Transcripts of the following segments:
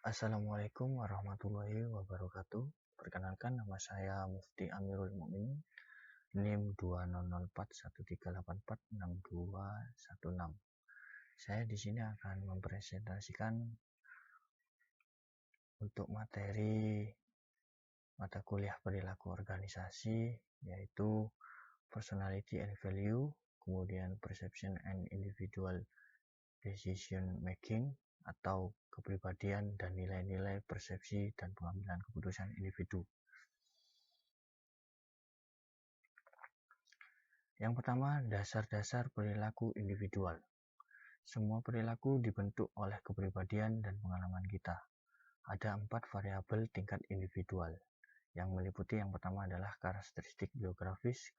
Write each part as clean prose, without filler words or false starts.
Assalamualaikum warahmatullahi wabarakatuh. Perkenalkan, nama saya Mufti Amirul Mukminin, NIM 20413846216. Saya di sini akan mempresentasikan untuk materi mata kuliah perilaku organisasi, yaitu Personality and Value, kemudian Perception and Individual Decision Making, atau kepribadian dan nilai-nilai persepsi dan pengambilan keputusan individu. Yang pertama, dasar-dasar perilaku individual. Semua perilaku dibentuk oleh kepribadian dan pengalaman kita. Ada 4 variabel tingkat individual, yang meliputi yang pertama adalah karakteristik biografis,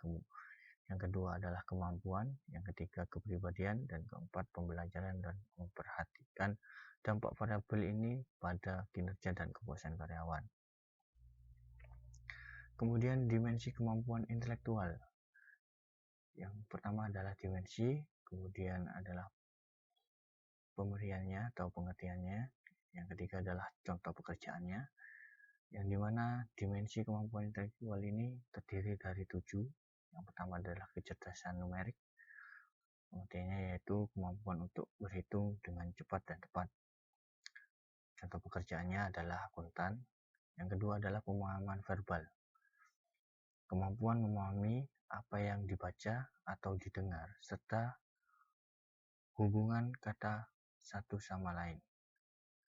yang kedua adalah kemampuan, yang ketiga kepribadian, dan keempat pembelajaran dan memperhatikan dampak variabel ini pada kinerja dan kepuasan karyawan. Kemudian dimensi kemampuan intelektual. Yang pertama adalah dimensi, kemudian adalah pemberiannya atau pengertiannya, yang ketiga adalah contoh pekerjaannya, yang dimana dimensi kemampuan intelektual ini terdiri dari 7. Yang pertama adalah kecerdasan numerik, pengertiannya yaitu kemampuan untuk berhitung dengan cepat dan tepat. Contoh pekerjaannya adalah akuntan. Yang kedua adalah pemahaman verbal, kemampuan memahami apa yang dibaca atau didengar, serta hubungan kata satu sama lain.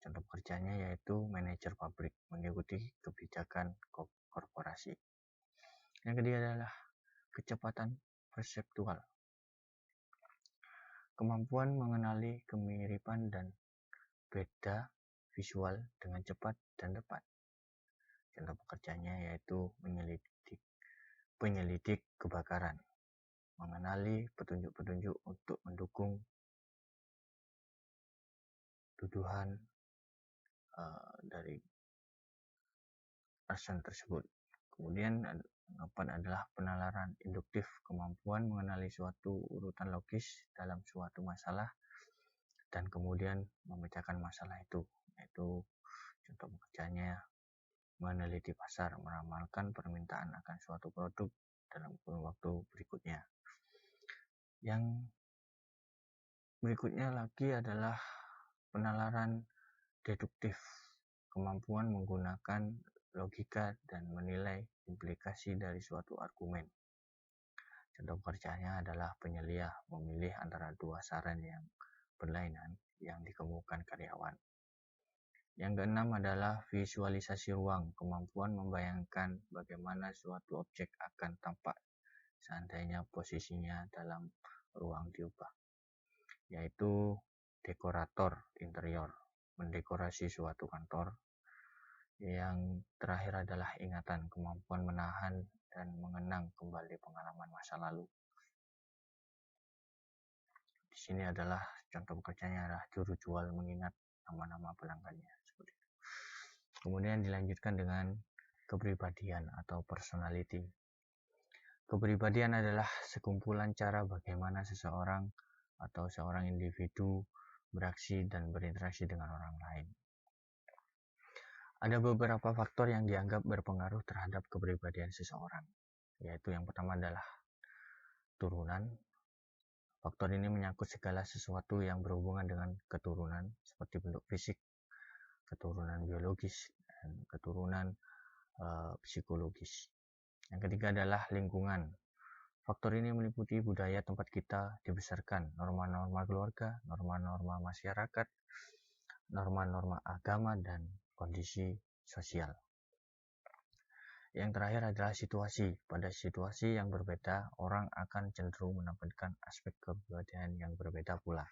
Contoh pekerjaannya yaitu manajer pabrik, mengikuti kebijakan korporasi. Yang ketiga adalah kecepatan perseptual, kemampuan mengenali kemiripan dan beda visual dengan cepat dan tepat. Contoh pekerjaannya yaitu penyelidik kebakaran, mengenali petunjuk-petunjuk untuk mendukung tuduhan dari arson tersebut. Kemudian keempat adalah penalaran induktif, kemampuan mengenali suatu urutan logis dalam suatu masalah dan kemudian memecahkan masalah itu, yaitu contoh pekerjaannya meneliti pasar, meramalkan permintaan akan suatu produk dalam kurun waktu berikutnya. Yang berikutnya lagi adalah penalaran deduktif, kemampuan menggunakan logika dan menilai implikasi dari suatu argumen. Contoh pekerjaannya adalah penyelia, memilih antara 2 saran yang berlainan yang dikemukakan karyawan. Yang keenam adalah visualisasi ruang, kemampuan membayangkan bagaimana suatu objek akan tampak seandainya posisinya dalam ruang diubah, yaitu dekorator interior, mendekorasi suatu kantor. Yang terakhir adalah ingatan, kemampuan menahan dan mengenang kembali pengalaman masa lalu. Di sini adalah contoh pekerjaannya adalah juru jual mengingat nama-nama pelanggannya. Seperti itu. Kemudian dilanjutkan dengan kepribadian atau personality. Kepribadian adalah sekumpulan cara bagaimana seseorang atau seorang individu beraksi dan berinteraksi dengan orang lain. Ada beberapa faktor yang dianggap berpengaruh terhadap kepribadian seseorang, yaitu yang pertama adalah turunan. Faktor ini menyangkut segala sesuatu yang berhubungan dengan keturunan, seperti bentuk fisik, keturunan biologis, dan keturunan psikologis. Yang ketiga adalah lingkungan. Faktor ini meliputi budaya tempat kita dibesarkan, norma-norma keluarga, norma-norma masyarakat, norma-norma agama, dan kondisi sosial. Yang terakhir adalah situasi. Pada situasi yang berbeda, orang akan cenderung menampilkan aspek kepribadian yang berbeda pula.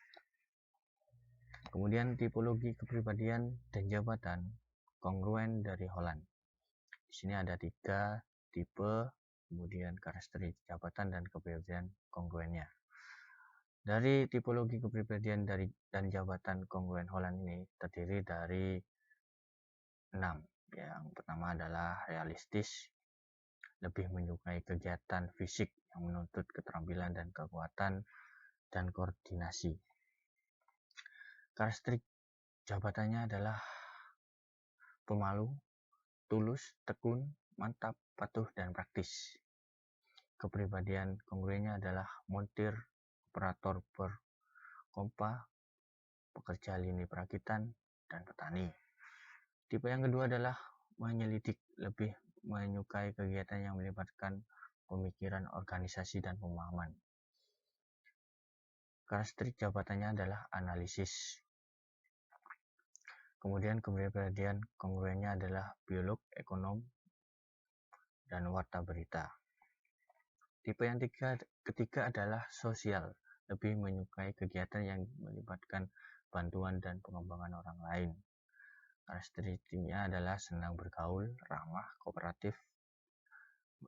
Kemudian tipologi kepribadian dan jabatan kongruen dari Holland. Di sini ada 3 tipe, kemudian karakteristik jabatan dan kepribadian kongruennya. Dari tipologi kepribadian dan jabatan kongruen Holland ini terdiri dari 6. Yang pertama adalah realistis, lebih menyukai kegiatan fisik yang menuntut keterampilan dan kekuatan dan koordinasi. Karakteristik jabatannya adalah pemalu, tulus, tekun, mantap, patuh, dan praktis. Kepribadian kongruennya adalah montir, operator berkompa, pekerja lini perakitan, dan petani. Tipe yang kedua adalah menyelidik, lebih menyukai kegiatan yang melibatkan pemikiran, organisasi, dan pemahaman. Karakteristik jabatannya adalah analisis. Kemudian kepribadian kongruennya adalah biolog, ekonom, dan warta berita. Tipe yang ketiga adalah sosial, lebih menyukai kegiatan yang melibatkan bantuan dan pengembangan orang lain. Karakteristiknya adalah senang bergaul, ramah, kooperatif,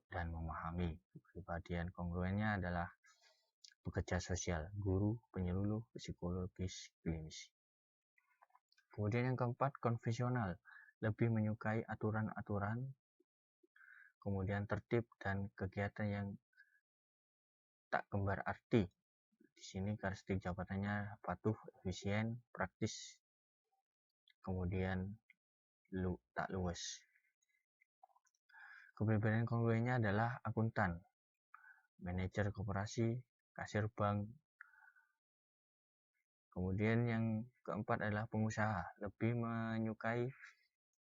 dan memahami. Kepribadian kongruennya adalah pekerja sosial, guru, penyuluh, psikologis, klinis. Kemudian yang keempat, konvensional, lebih menyukai aturan-aturan, kemudian tertib dan kegiatan yang tak kembar arti. Di sini karakteristik jabatannya patuh, efisien, praktis, kemudian tak luwes. Kepribadian kongruennya adalah akuntan, manajer koperasi, kasir bank. Kemudian yang keempat adalah pengusaha, lebih menyukai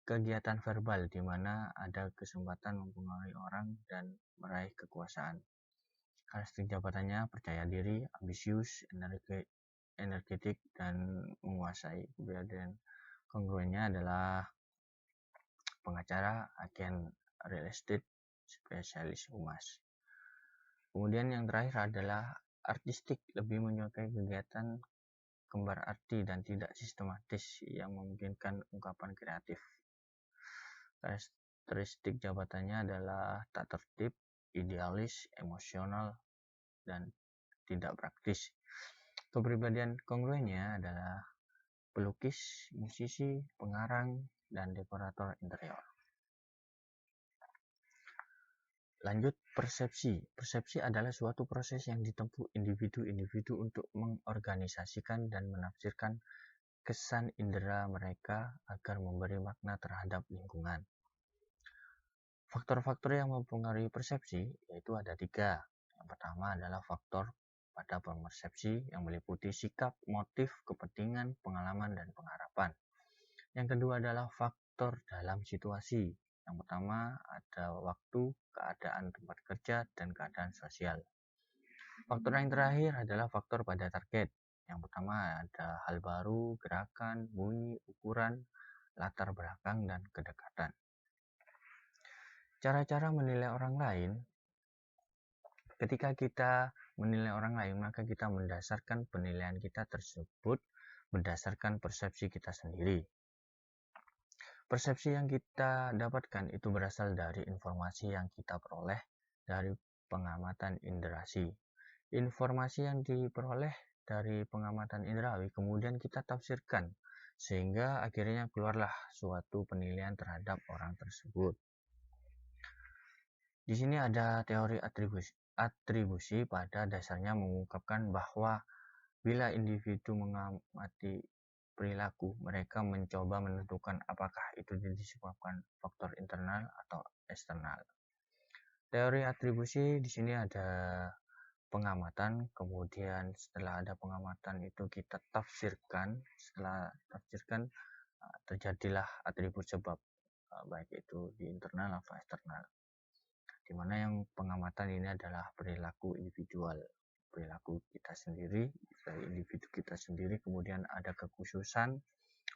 kegiatan verbal di mana ada kesempatan mempengaruhi orang dan meraih kekuasaan. Karakteristik jabatannya percaya diri, ambisius, energetik, dan menguasai. Kepribadian kongruennya adalah pengacara, agen real estate, spesialis humas. Kemudian yang terakhir adalah artistik, lebih menyukai kegiatan kembar arti dan tidak sistematis yang memungkinkan ungkapan kreatif. Karakteristik jabatannya adalah tak tertib, idealis, emosional, dan tidak praktis. Kepribadian kongruennya adalah pelukis, musisi, pengarang, dan dekorator interior. Lanjut, persepsi. Persepsi adalah suatu proses yang ditempuh individu-individu untuk mengorganisasikan dan menafsirkan kesan indera mereka agar memberi makna terhadap lingkungan. Faktor-faktor yang mempengaruhi persepsi yaitu ada 3. Yang pertama adalah faktor pada persepsi yang meliputi sikap, motif, kepentingan, pengalaman, dan pengharapan. Yang kedua adalah faktor dalam situasi. Yang pertama ada waktu, keadaan tempat kerja, dan keadaan sosial. Faktor yang terakhir adalah faktor pada target. Yang pertama ada hal baru, gerakan, bunyi, ukuran, latar belakang, dan kedekatan. Cara-cara menilai orang lain. Ketika kita menilai orang lain, maka kita mendasarkan penilaian kita tersebut berdasarkan persepsi kita sendiri. Persepsi yang kita dapatkan itu berasal dari informasi yang kita peroleh dari pengamatan inderasi. Informasi yang diperoleh dari pengamatan indrawi kemudian kita tafsirkan sehingga akhirnya keluarlah suatu penilaian terhadap orang tersebut. Di sini ada teori atribusi pada dasarnya mengungkapkan bahwa bila individu mengamati perilaku, mereka mencoba menentukan apakah itu disebabkan faktor internal atau eksternal. Teori atribusi di sini ada pengamatan, kemudian setelah ada pengamatan itu kita tafsirkan, setelah tafsirkan terjadilah atribut sebab, baik itu di internal atau eksternal. Di mana yang pengamatan ini adalah perilaku individual, perilaku kita sendiri, dari individu kita sendiri, kemudian ada kekhususan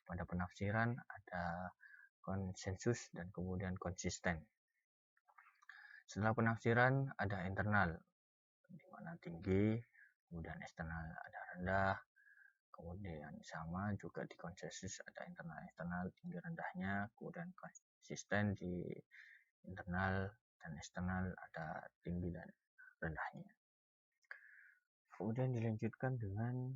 pada penafsiran, ada konsensus, dan kemudian konsisten. Setelah penafsiran ada internal, di mana tinggi, kemudian eksternal ada rendah, kemudian sama juga di konsensus ada internal eksternal, tinggi rendahnya, kemudian konsisten di internal dan eksternal ada tinggi dan rendahnya. Kemudian dilanjutkan dengan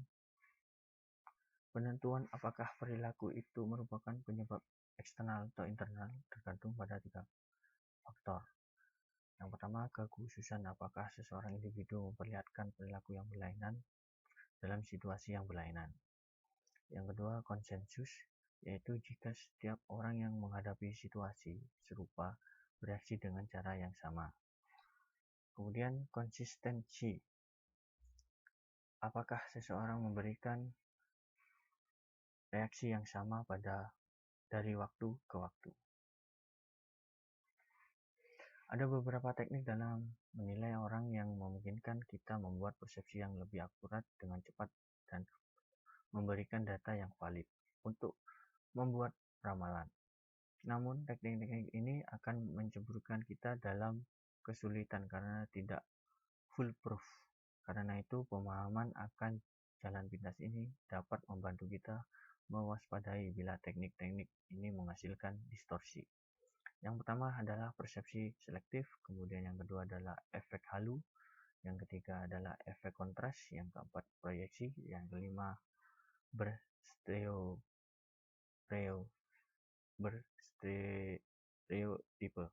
penentuan apakah perilaku itu merupakan penyebab eksternal atau internal tergantung pada 3 faktor. Yang pertama, kekhususan, apakah seseorang individu memperlihatkan perilaku yang berlainan dalam situasi yang berlainan. Yang kedua, konsensus, yaitu jika setiap orang yang menghadapi situasi serupa bereaksi dengan cara yang sama. Kemudian konsistensi. Apakah seseorang memberikan reaksi yang sama dari waktu ke waktu? Ada beberapa teknik dalam menilai orang yang memungkinkan kita membuat persepsi yang lebih akurat dengan cepat dan memberikan data yang valid untuk membuat ramalan. Namun, teknik-teknik ini akan menceburkan kita dalam kesulitan karena tidak foolproof. Karena itu, pemahaman akan jalan pintas ini dapat membantu kita mewaspadai bila teknik-teknik ini menghasilkan distorsi. Yang pertama adalah persepsi selektif, kemudian yang kedua adalah efek halu, yang ketiga adalah efek kontras, yang keempat proyeksi, yang kelima berstereotipe.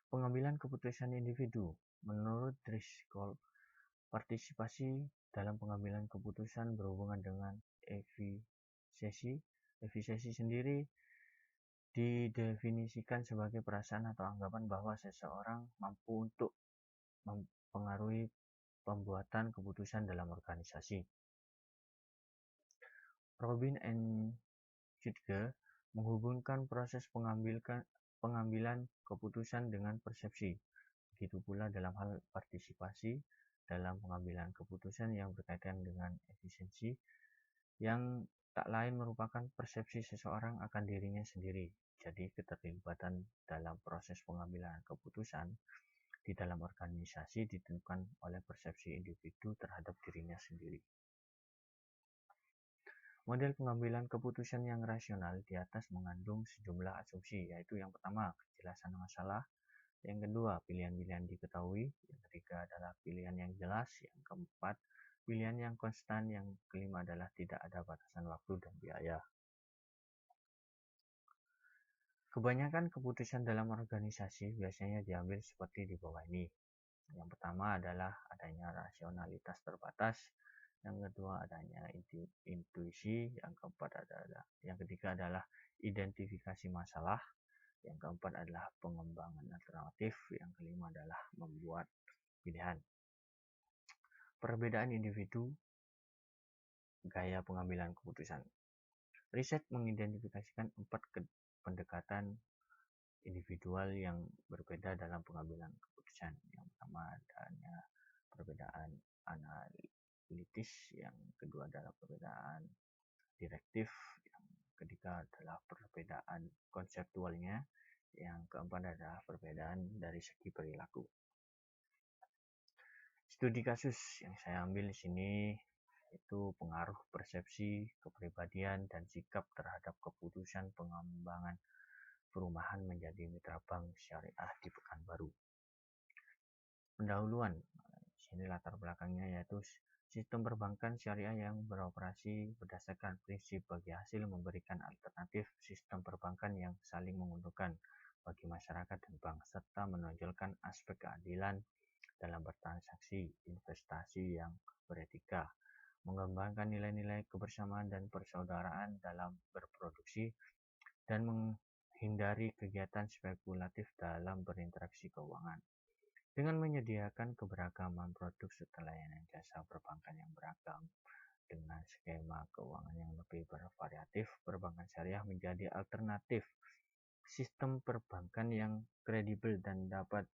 Pengambilan keputusan individu. Menurut Driscoll, partisipasi dalam pengambilan keputusan berhubungan dengan efisiensi. Efisiensi sendiri didefinisikan sebagai perasaan atau anggapan bahwa seseorang mampu untuk mempengaruhi pembuatan keputusan dalam organisasi. Robin and Schutke menghubungkan proses pengambilan keputusan dengan persepsi. Begitu pula dalam hal partisipasi dalam pengambilan keputusan yang berkaitan dengan efisiensi, yang tak lain merupakan persepsi seseorang akan dirinya sendiri. Jadi keterlibatan dalam proses pengambilan keputusan di dalam organisasi ditentukan oleh persepsi individu terhadap dirinya sendiri. Model pengambilan keputusan yang rasional di atas mengandung sejumlah asumsi, yaitu yang pertama, kejelasan masalah, yang kedua, pilihan-pilihan diketahui, yang ketiga adalah pilihan yang jelas, yang keempat, pilihan yang konstan, yang kelima adalah tidak ada batasan waktu dan biaya. Kebanyakan keputusan dalam organisasi biasanya diambil seperti di bawah ini. Yang pertama adalah adanya rasionalitas terbatas, yang kedua adanya intuisi, yang ketiga adalah identifikasi masalah, yang keempat adalah pengembangan alternatif, yang kelima adalah membuat pilihan. Perbedaan individu, gaya pengambilan keputusan. Riset mengidentifikasikan 4 pendekatan individual yang berbeda dalam pengambilan keputusan. Yang pertama adanya perbedaan analitis, yang kedua adalah perbedaan direktif, yang ketiga adalah perbedaan konseptualnya, yang keempat adalah perbedaan dari segi perilaku. Studi kasus yang saya ambil di sini itu pengaruh persepsi, kepribadian, dan sikap terhadap keputusan pengembangan perumahan menjadi mitra bank syariah di Pekanbaru. Pendahuluan, di sini latar belakangnya yaitu sistem perbankan syariah yang beroperasi berdasarkan prinsip bagi hasil memberikan alternatif sistem perbankan yang saling menguntungkan bagi masyarakat dan bank, serta menonjolkan aspek keadilan dalam bertransaksi, investasi yang beretika, mengembangkan nilai-nilai kebersamaan dan persaudaraan dalam berproduksi, dan menghindari kegiatan spekulatif dalam berinteraksi keuangan. Dengan menyediakan keberagaman produk serta layanan jasa perbankan yang beragam, dengan skema keuangan yang lebih bervariatif, perbankan syariah menjadi alternatif sistem perbankan yang kredibel dan dapat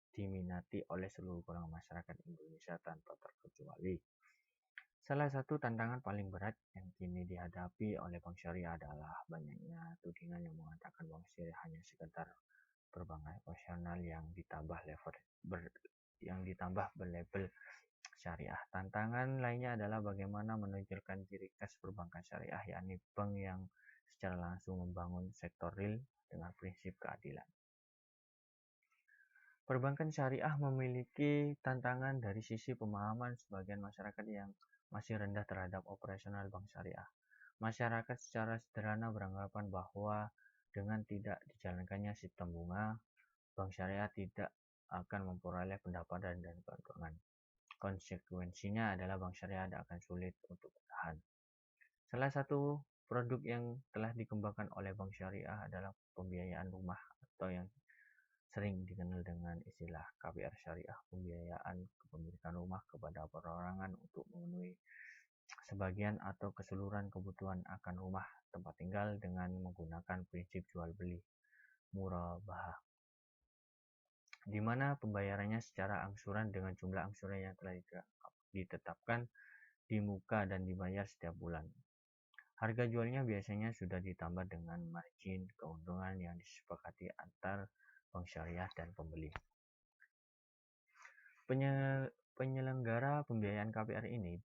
diminati oleh seluruh golongan masyarakat Indonesia tanpa terkecuali. Salah satu tantangan paling berat yang kini dihadapi oleh bank syariah adalah banyaknya tudingan yang mengatakan bank syariah hanya sekedar perbankan operasional yang ditambah berlabel syariah. Tantangan lainnya adalah bagaimana menonjolkan ciri khas perbankan syariah, yakni bank yang secara langsung membangun sektor real dengan prinsip keadilan. Perbankan syariah memiliki tantangan dari sisi pemahaman sebagian masyarakat yang masih rendah terhadap operasional bank syariah. Masyarakat secara sederhana beranggapan bahwa dengan tidak dijalankannya sistem bunga, bank syariah tidak akan memperoleh pendapatan dan keuntungan. Konsekuensinya adalah bank syariah akan sulit untuk bertahan. Salah satu produk yang telah dikembangkan oleh Bank Syariah adalah pembiayaan rumah atau yang sering dikenal dengan istilah KPR Syariah, pembiayaan kepemilikan rumah kepada perorangan untuk memenuhi sebagian atau keseluruhan kebutuhan akan rumah tempat tinggal dengan menggunakan prinsip jual beli murabahah, di mana pembayarannya secara angsuran dengan jumlah angsuran yang telah ditetapkan di muka dan dibayar setiap bulan. Harga jualnya biasanya sudah ditambah dengan margin keuntungan yang disepakati antar bank syariah dan pembeli. Penyelenggara pembiayaan KPR ini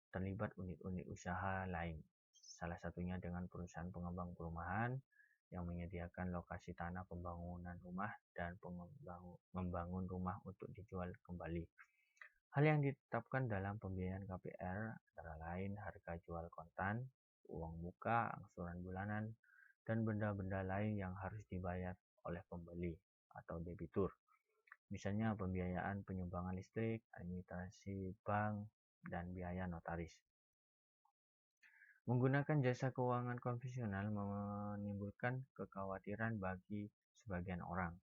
terlibat unit-unit usaha lain, salah satunya dengan perusahaan pengembang perumahan yang menyediakan lokasi tanah pembangunan rumah dan membangun rumah untuk dijual kembali. Hal yang ditetapkan dalam pembiayaan KPR antara lain harga jual kontan, uang muka, angsuran bulanan, dan benda-benda lain yang harus dibayar oleh pembeli atau debitur. Misalnya pembiayaan penyumbangan listrik, administrasi bank, dan biaya notaris. Menggunakan jasa keuangan konvensional menimbulkan kekhawatiran bagi sebagian orang,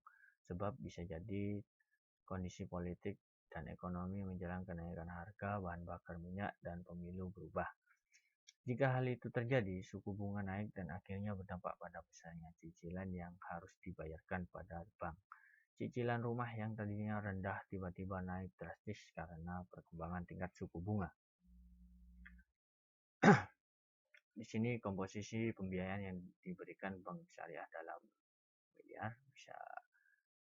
sebab bisa jadi kondisi politik dan ekonomi menjelang kenaikan harga bahan bakar minyak dan pemilu berubah. Jika hal itu terjadi, suku bunga naik dan akhirnya berdampak pada besarnya cicilan yang harus dibayarkan pada bank. Cicilan rumah yang tadinya rendah tiba-tiba naik drastis karena perkembangan tingkat suku bunga. Di sini komposisi pembiayaan yang diberikan bank syariah dalam miliar bisa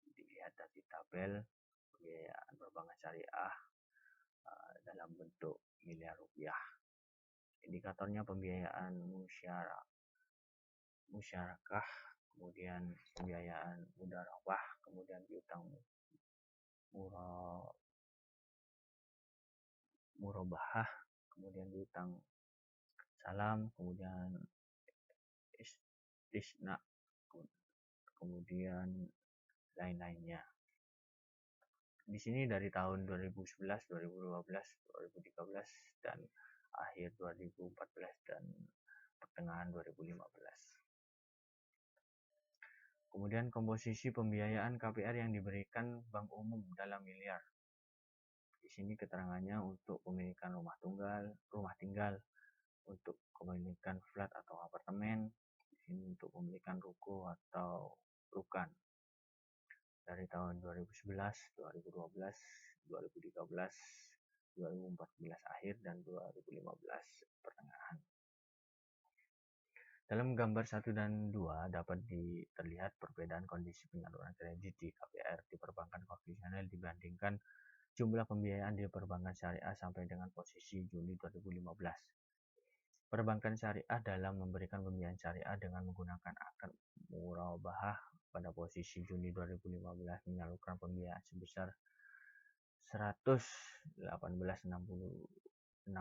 dilihat dari tabel pembiayaan perbankan syariah dalam bentuk miliar rupiah. Indikatornya pembiayaan musyarakah, kemudian pembiayaan mudarabah, kemudian piutang murabahah, kemudian piutang salam, kemudian istisna, kemudian lain-lainnya. Di sini dari tahun 2011, 2012, 2013, dan akhir 2014 dan pertengahan 2015. Kemudian komposisi pembiayaan KPR yang diberikan bank umum dalam miliar. Di sini keterangannya untuk pemilikan rumah tinggal, untuk pemilikan flat atau apartemen, di sini untuk pemilikan ruko atau rukan. Dari tahun 2011, 2012, 2013, 2014 akhir dan 2015 pertengahan. Dalam gambar 1 dan 2 dapat terlihat perbedaan kondisi penyaluran kredit di KPR di perbankan konvensional dibandingkan jumlah pembiayaan di perbankan syariah sampai dengan posisi Juli 2015. Perbankan syariah dalam memberikan pembiayaan syariah dengan menggunakan akad murabahah pada posisi Juni 2015 menyalurkan pembiayaan sebesar 118.612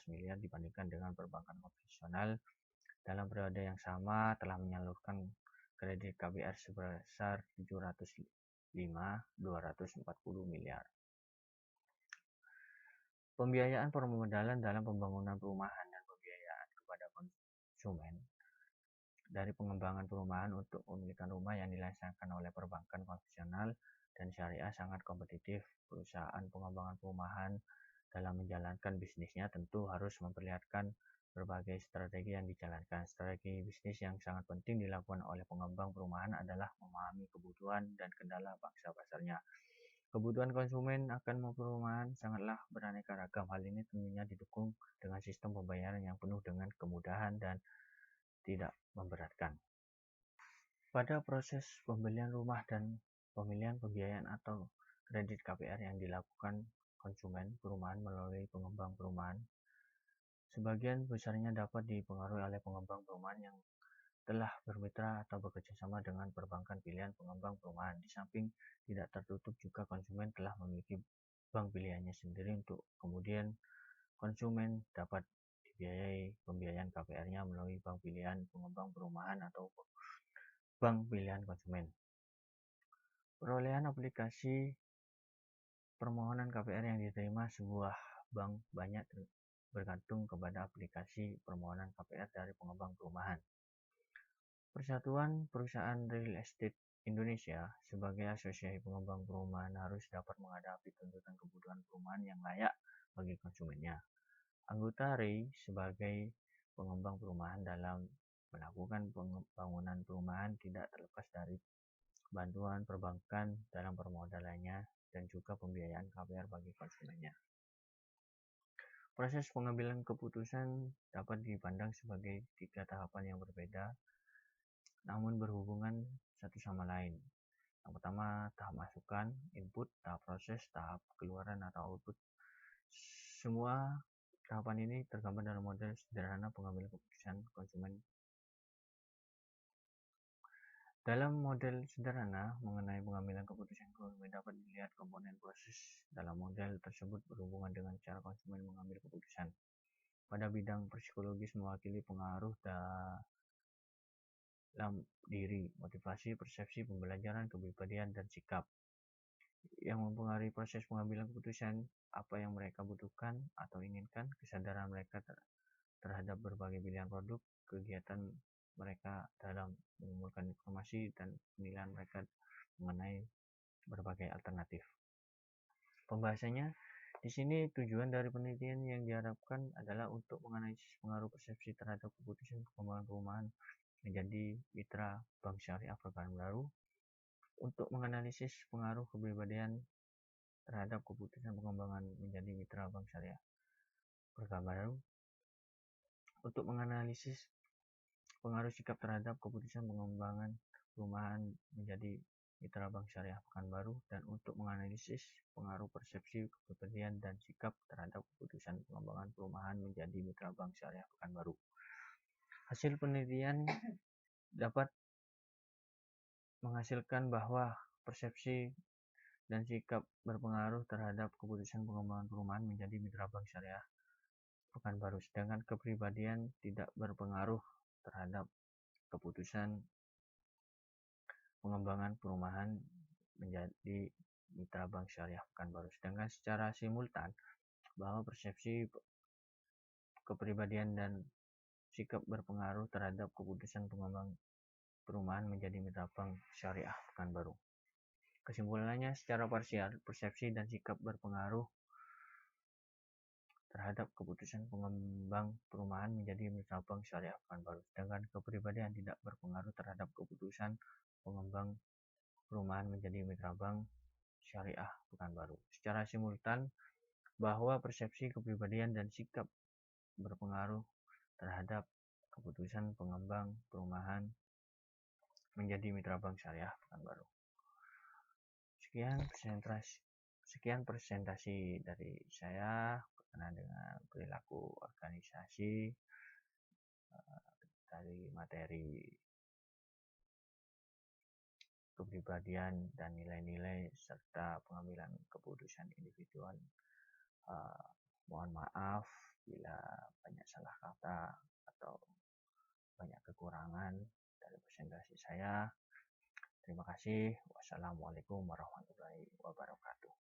miliar dibandingkan dengan perbankan konvensional dalam periode yang sama telah menyalurkan kredit KPR sebesar 705.240 miliar. Pembiayaan permodalan dalam pembangunan perumahan dan pembiayaan kepada konsumen dari pengembangan perumahan untuk pemilikan rumah yang dilaksanakan oleh perbankan konvensional dan syariah sangat kompetitif. Perusahaan pengembangan perumahan dalam menjalankan bisnisnya tentu harus memperlihatkan berbagai strategi yang dijalankan. Strategi bisnis yang sangat penting dilakukan oleh pengembang perumahan adalah memahami kebutuhan dan kendala pangsa pasarnya. Kebutuhan konsumen akan perumahan sangatlah beraneka ragam. Hal ini tentunya didukung dengan sistem pembayaran yang penuh dengan kemudahan dan tidak memberatkan. Pada proses pembelian rumah dan pemilihan pembiayaan atau kredit KPR yang dilakukan konsumen perumahan melalui pengembang perumahan, sebagian besarnya dapat dipengaruhi oleh pengembang perumahan yang telah bermitra atau bekerja sama dengan perbankan pilihan pengembang perumahan. Di samping tidak tertutup juga konsumen telah memiliki bank pilihannya sendiri untuk kemudian konsumen dapat dibiayai pembiayaan KPR-nya melalui bank pilihan pengembang perumahan atau bank pilihan konsumen. Perolehan aplikasi permohonan KPR yang diterima sebuah bank banyak bergantung kepada aplikasi permohonan KPR dari pengembang perumahan. Persatuan Perusahaan Real Estate Indonesia sebagai asosiasi pengembang perumahan harus dapat menghadapi tuntutan kebutuhan perumahan yang layak bagi konsumennya. Anggota REI sebagai pengembang perumahan dalam melakukan pembangunan perumahan tidak terlepas dari bantuan perbankan dalam permodalannya dan juga pembiayaan KPR bagi konsumennya. Proses pengambilan keputusan dapat dipandang sebagai 3 tahapan yang berbeda, namun berhubungan satu sama lain. Yang pertama, tahap masukan, input, tahap proses, tahap keluaran atau output. Semua tahapan ini tergambar dalam model sederhana pengambilan keputusan konsumen. Dalam model sederhana mengenai pengambilan keputusan konsumen dapat dilihat komponen proses dalam model tersebut berhubungan dengan cara konsumen mengambil keputusan. Pada bidang psikologis mewakili pengaruh dalam diri, motivasi, persepsi, pembelajaran, kepribadian, dan sikap yang mempengaruhi proses pengambilan keputusan, apa yang mereka butuhkan atau inginkan, kesadaran mereka terhadap berbagai pilihan produk, kegiatan mereka dalam mengumpulkan informasi, dan penilaian mereka mengenai berbagai alternatif. Pembahasannya di sini tujuan dari penelitian yang diharapkan adalah untuk menganalisis pengaruh persepsi terhadap keputusan pengembangan perumahan menjadi mitra bank syariah Pekanbaru, untuk menganalisis pengaruh kepribadian terhadap keputusan pengembangan menjadi mitra bank syariah Pekanbaru, untuk menganalisis pengaruh sikap terhadap keputusan pengembangan perumahan menjadi mitra bank syariah Pekanbaru, dan untuk menganalisis pengaruh persepsi, kepribadian, dan sikap terhadap keputusan pengembangan perumahan menjadi mitra bank syariah Pekanbaru. Hasil penelitian dapat menghasilkan bahwa persepsi dan sikap berpengaruh terhadap keputusan pengembangan perumahan menjadi mitra bank syariah Pekanbaru, sedangkan kepribadian tidak berpengaruh terhadap keputusan pengembangan perumahan menjadi mitra bank syariah Pekanbaru. Sedangkan secara simultan bahwa persepsi, kepribadian, dan sikap berpengaruh terhadap keputusan pengembang perumahan menjadi mitra bank syariah Pekanbaru. Kesimpulannya, secara parsial, persepsi dan sikap berpengaruh terhadap keputusan pengembang perumahan menjadi mitra bank syariah Pekanbaru, sedangkan kepribadian tidak berpengaruh terhadap keputusan pengembang perumahan menjadi mitra bank syariah Pekanbaru. Secara simultan bahwa persepsi, kepribadian, dan sikap berpengaruh terhadap keputusan pengembang perumahan menjadi mitra bank syariah Pekanbaru. Sekian presentasi dari saya berkenaan dengan perilaku organisasi dari materi kepribadian dan nilai-nilai serta pengambilan keputusan individual. Mohon maaf bila banyak salah kata atau banyak kekurangan dari presentasi saya. Terima kasih. Wassalamualaikum warahmatullahi wabarakatuh.